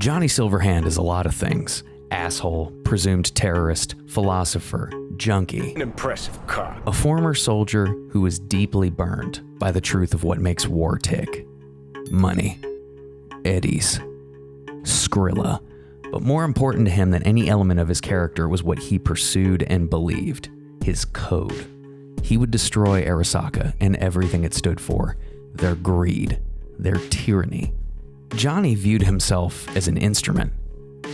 Johnny Silverhand is a lot of things. Asshole, presumed terrorist, philosopher, junkie. An impressive cop. A former soldier who was deeply burned by the truth of what makes war tick. Money. Eddies. Skrilla. But more important to him than any element of his character was what he pursued and believed. His code. He would destroy Arasaka and everything it stood for. Their greed. Their tyranny. Johnny viewed himself as an instrument.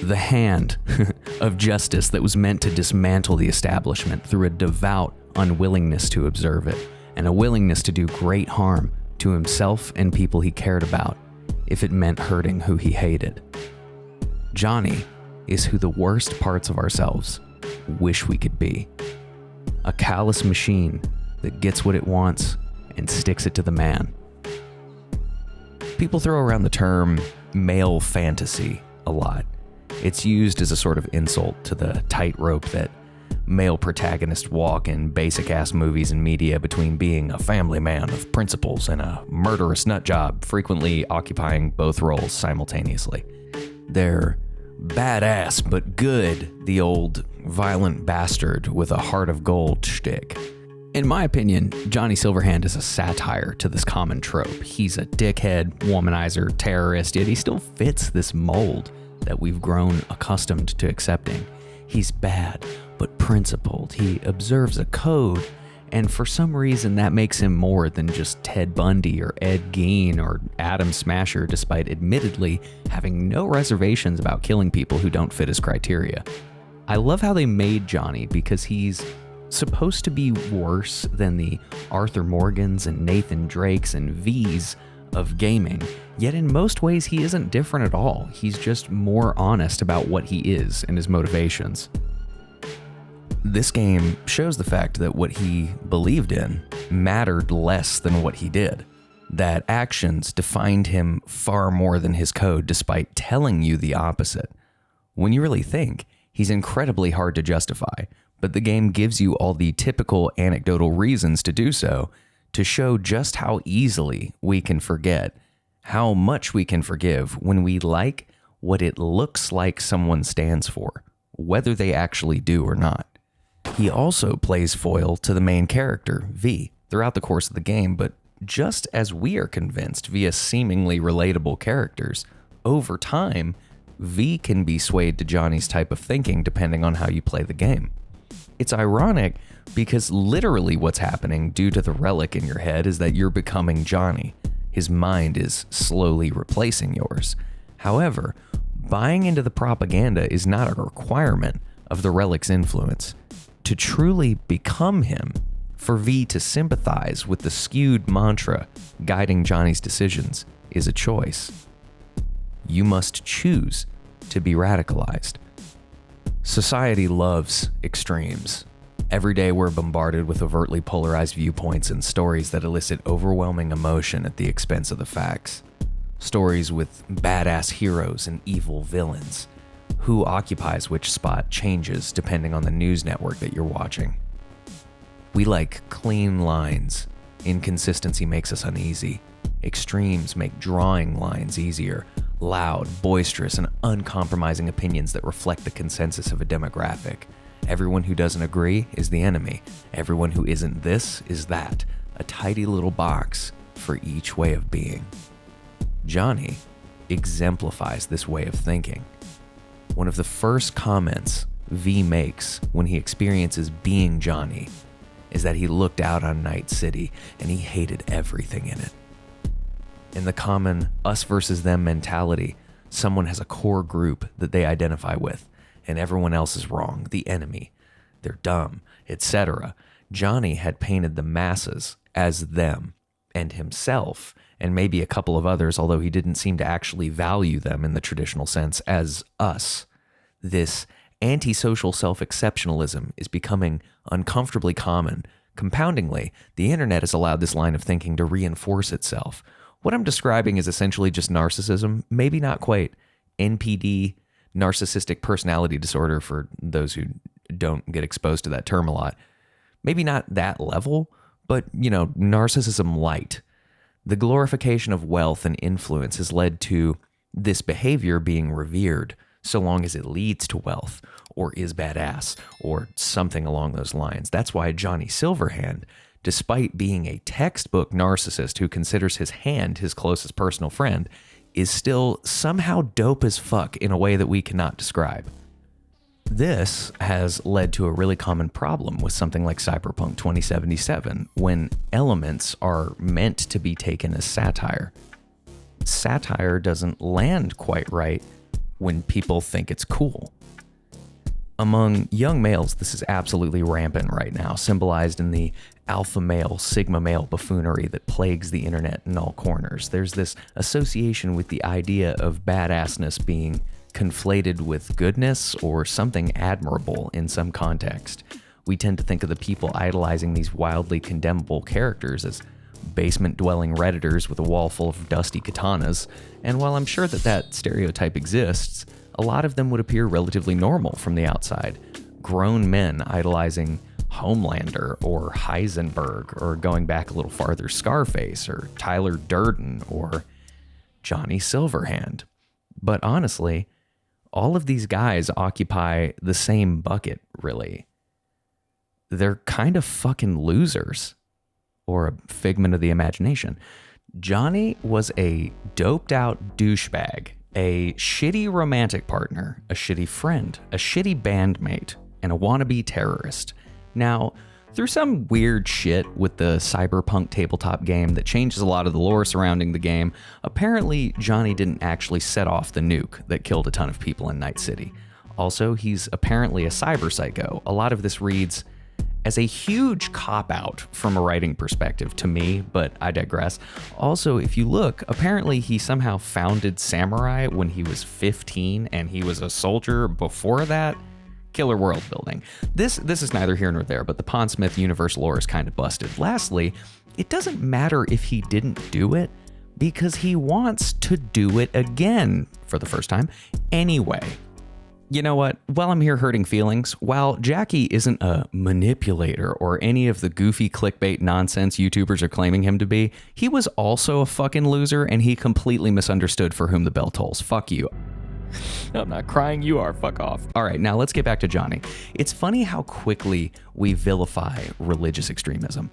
The hand of justice that was meant to dismantle the establishment through a devout unwillingness to observe it, and a willingness to do great harm to himself and people he cared about, if it meant hurting who he hated. Johnny is who the worst parts of ourselves wish we could be. A callous machine that gets what it wants and sticks it to the man. People throw around the term male fantasy a lot. It's used as a sort of insult to the tightrope that male protagonists walk in basic-ass movies and media between being a family man of principles and a murderous nutjob, frequently occupying both roles simultaneously. They're badass but good, the old violent bastard with a heart of gold shtick. In my opinion, Johnny Silverhand is a satire to this common trope. He's a dickhead, womanizer, terrorist, yet he still fits this mold that we've grown accustomed to accepting. He's bad, but principled. He observes a code, and for some reason that makes him more than just Ted Bundy or Ed Gein or Adam Smasher, despite admittedly having no reservations about killing people who don't fit his criteria. I love how they made Johnny because he's supposed to be worse than the Arthur Morgans and Nathan Drakes and V's of gaming, yet in most ways he isn't different at all. He's just more honest about what he is and his motivations. This game shows the fact that what he believed in mattered less than what he did, that actions defined him far more than his code, despite telling you the opposite. When you really think, he's incredibly hard to justify, but the game gives you all the typical anecdotal reasons to do so, to show just how easily we can forget, how much we can forgive when we like what it looks like someone stands for, whether they actually do or not. He also plays foil to the main character, V, throughout the course of the game, but just as we are convinced via seemingly relatable characters, over time, V can be swayed to Johnny's type of thinking depending on how you play the game. It's ironic because literally what's happening due to the relic in your head is that you're becoming Johnny. His mind is slowly replacing yours. However, buying into the propaganda is not a requirement of the relic's influence. To truly become him, for V to sympathize with the skewed mantra guiding Johnny's decisions is a choice. You must choose to be radicalized. Society loves extremes. Every day we're bombarded with overtly polarized viewpoints and stories that elicit overwhelming emotion at the expense of the facts. Stories with badass heroes and evil villains. Who occupies which spot changes depending on the news network that you're watching. We like clean lines. Inconsistency makes us uneasy. Extremes make drawing lines easier. Loud, boisterous, and uncompromising opinions that reflect the consensus of a demographic. Everyone who doesn't agree is the enemy. Everyone who isn't this is that. A tidy little box for each way of being. Johnny exemplifies this way of thinking. One of the first comments V makes when he experiences being Johnny is that he looked out on Night City and he hated everything in it. In the common us versus them mentality, someone has a core group that they identify with, and everyone else is wrong, the enemy, they're dumb, etc. Johnny had painted the masses as them, and himself, and maybe a couple of others, although he didn't seem to actually value them in the traditional sense, as us. This antisocial self-exceptionalism is becoming uncomfortably common. Compoundingly, the internet has allowed this line of thinking to reinforce itself. What I'm describing is essentially just narcissism, maybe not quite. NPD, narcissistic personality disorder, for those who don't get exposed to that term a lot. Maybe not that level, but, narcissism light. The glorification of wealth and influence has led to this behavior being revered so long as it leads to wealth or is badass or something along those lines. That's why Johnny Silverhand, despite being a textbook narcissist who considers his hand his closest personal friend, is still somehow dope as fuck in a way that we cannot describe. This has led to a really common problem with something like Cyberpunk 2077, when elements are meant to be taken as satire. Satire doesn't land quite right when people think it's cool. Among young males, this is absolutely rampant right now, symbolized in the alpha male, sigma male buffoonery that plagues the internet in all corners. There's this association with the idea of badassness being conflated with goodness or something admirable in some context. We tend to think of the people idolizing these wildly condemnable characters as basement-dwelling Redditors with a wall full of dusty katanas, and while I'm sure that stereotype exists, a lot of them would appear relatively normal from the outside. Grown men idolizing Homelander or Heisenberg, or going back a little farther, Scarface or Tyler Durden or Johnny Silverhand. But honestly, all of these guys occupy the same bucket, really. They're kind of fucking losers, or a figment of the imagination. Johnny was a doped out douchebag, a shitty romantic partner, a shitty friend, a shitty bandmate, and a wannabe terrorist. Now, through some weird shit with the cyberpunk tabletop game that changes a lot of the lore surrounding the game, apparently Johnny didn't actually set off the nuke that killed a ton of people in Night City. Also, he's apparently a cyber psycho. A lot of this reads as a huge cop-out from a writing perspective to me, but I digress. Also, if you look, apparently he somehow founded Samurai when he was 15 and he was a soldier before that. Killer world building. This is neither here nor there, but the Pond Smith universe lore is kind of busted. Lastly, it doesn't matter if he didn't do it, because he wants to do it again for the first time anyway. You know what? While I'm here hurting feelings, while Jackie isn't a manipulator or any of the goofy clickbait nonsense YouTubers are claiming him to be, he was also a fucking loser, and he completely misunderstood for whom the bell tolls. Fuck you. I'm not crying, you are. Fuck off. All right, now let's get back to Johnny. It's funny how quickly we vilify religious extremism.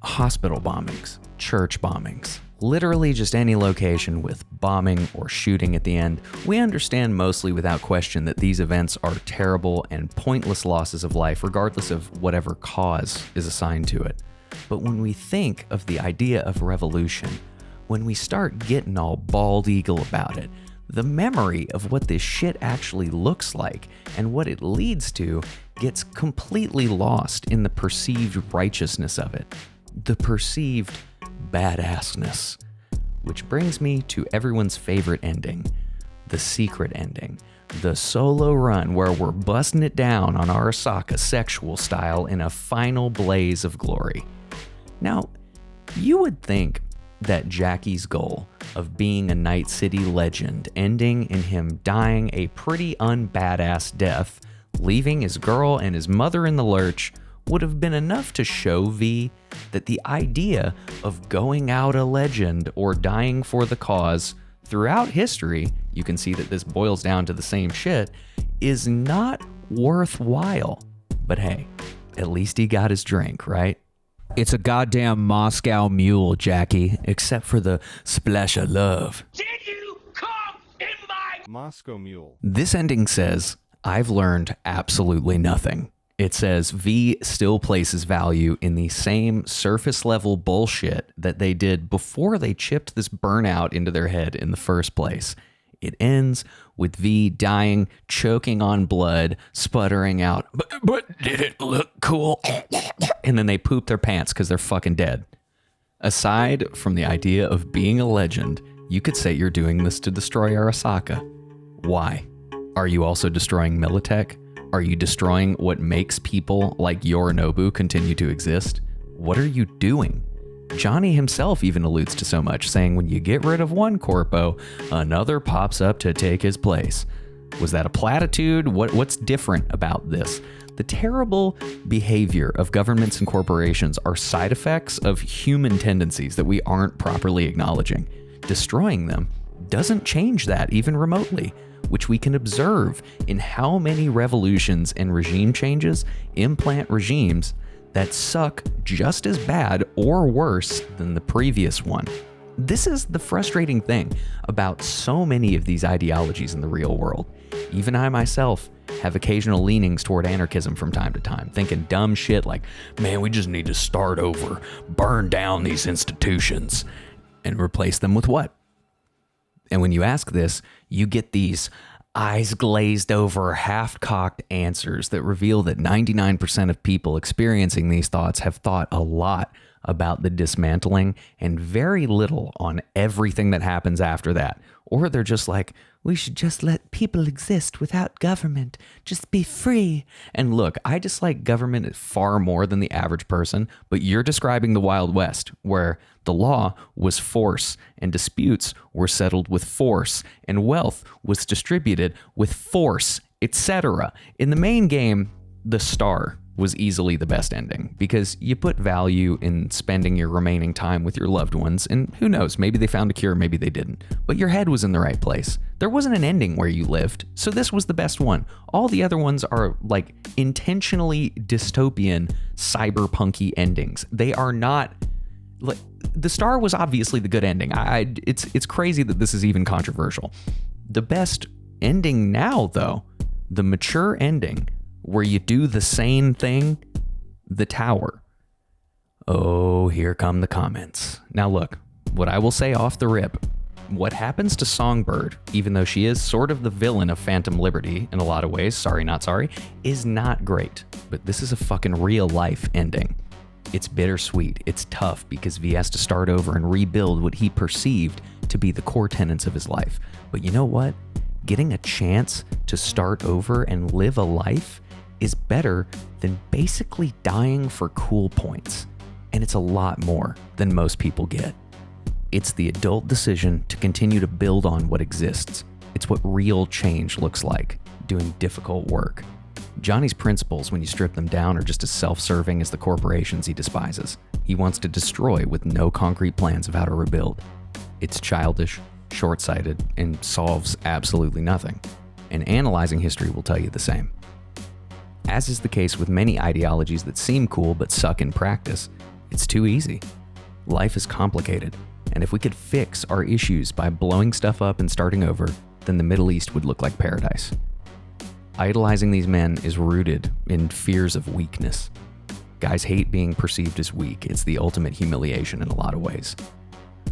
Hospital bombings, church bombings, literally just any location with bombing or shooting at the end. We understand mostly without question that these events are terrible and pointless losses of life, regardless of whatever cause is assigned to it. But when we think of the idea of revolution, when we start getting all bald eagle about it, the memory of what this shit actually looks like and what it leads to gets completely lost in the perceived righteousness of it, the perceived badassness. Which brings me to everyone's favorite ending, the secret ending, the solo run where we're busting it down on Arasaka sexual style in a final blaze of glory. Now, you would think that Jackie's goal of being a Night City legend, ending in him dying a pretty unbadass death, leaving his girl and his mother in the lurch, would have been enough to show V that the idea of going out a legend or dying for the cause throughout history, you can see that this boils down to the same shit, is not worthwhile. But hey, at least he got his drink, right? It's a goddamn Moscow mule, Jackie, except for the splash of love. Did you come in my Moscow mule? This ending says, I've learned absolutely nothing. It says V still places value in the same surface level bullshit that they did before they chipped this burnout into their head in the first place. It ends with V dying, choking on blood, sputtering out, but did it look cool? And then they poop their pants because they're fucking dead. Aside from the idea of being a legend, you could say you're doing this to destroy Arasaka. Why? Are you also destroying Militech? Are you destroying what makes people like Yorinobu continue to exist? What are you doing? Johnny himself even alludes to so much, saying when you get rid of one corpo, another pops up to take his place. Was that a platitude? What's different about this? The terrible behavior of governments and corporations are side effects of human tendencies that we aren't properly acknowledging. Destroying them doesn't change that even remotely, which we can observe in how many revolutions and regime changes implant regimes that suck just as bad or worse than the previous one. This is the frustrating thing about so many of these ideologies in the real world. Even I myself have occasional leanings toward anarchism from time to time, thinking dumb shit like, man, we just need to start over, burn down these institutions, and replace them with what? And when you ask this, you get these eyes glazed over, half-cocked answers that reveal that 99% of people experiencing these thoughts have thought a lot about the dismantling and very little on everything that happens after that. Or they're just like, we should just let people exist without government, just be free. And look, I dislike government far more than the average person, but you're describing the Wild West, where the law was force and disputes were settled with force and wealth was distributed with force, etc. In the main game, the Star was easily the best ending because you put value in spending your remaining time with your loved ones, and who knows, maybe they found a cure, maybe they didn't, but your head was in the right place. There wasn't an ending where you lived, so this was the best one. All the other ones are like intentionally dystopian, cyberpunky endings. They are not like the Star was obviously the good ending. It's crazy that this is even controversial. The best ending now, though, the mature ending, where you do the same thing, the Tower. Oh, here come the comments. Now look, what I will say off the rip, what happens to Songbird, even though she is sort of the villain of Phantom Liberty in a lot of ways, sorry not sorry, is not great. But this is a fucking real life ending. It's bittersweet, it's tough because V has to start over and rebuild what he perceived to be the core tenets of his life. But you know what? Getting a chance to start over and live a life is better than basically dying for cool points. And it's a lot more than most people get. It's the adult decision to continue to build on what exists. It's what real change looks like, doing difficult work. Johnny's principles, when you strip them down, are just as self-serving as the corporations he despises. He wants to destroy with no concrete plans of how to rebuild. It's childish, short-sighted, and solves absolutely nothing. And analyzing history will tell you the same. As is the case with many ideologies that seem cool but suck in practice, it's too easy. Life is complicated, and if we could fix our issues by blowing stuff up and starting over, then the Middle East would look like paradise. Idolizing these men is rooted in fears of weakness. Guys hate being perceived as weak. It's the ultimate humiliation in a lot of ways.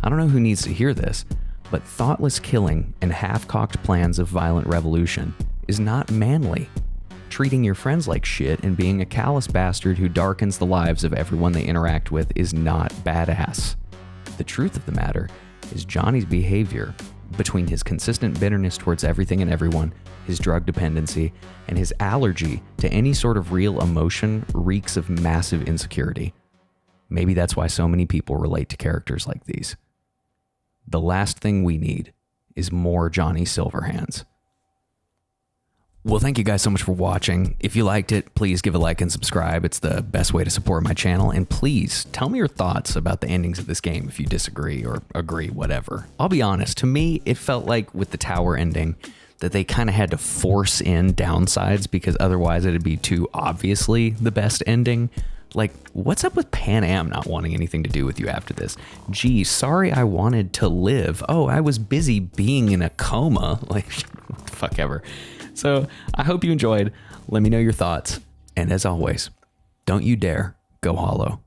I don't know who needs to hear this, but thoughtless killing and half-cocked plans of violent revolution is not manly. Treating your friends like shit and being a callous bastard who darkens the lives of everyone they interact with is not badass. The truth of the matter is Johnny's behavior, between his consistent bitterness towards everything and everyone, his drug dependency, and his allergy to any sort of real emotion, reeks of massive insecurity. Maybe that's why so many people relate to characters like these. The last thing we need is more Johnny Silverhands. Well, thank you guys so much for watching. If you liked it, please give a like and subscribe. It's the best way to support my channel. And please tell me your thoughts about the endings of this game if you disagree or agree, whatever. I'll be honest, to me, it felt like with the Tower ending that they kind of had to force in downsides because otherwise it'd be too obviously the best ending. Like, what's up with Pan Am not wanting anything to do with you after this? Gee, sorry I wanted to live. Oh, I was busy being in a coma. Like, what the fuck ever. So I hope you enjoyed. Let me know your thoughts. And as always, don't you dare go hollow.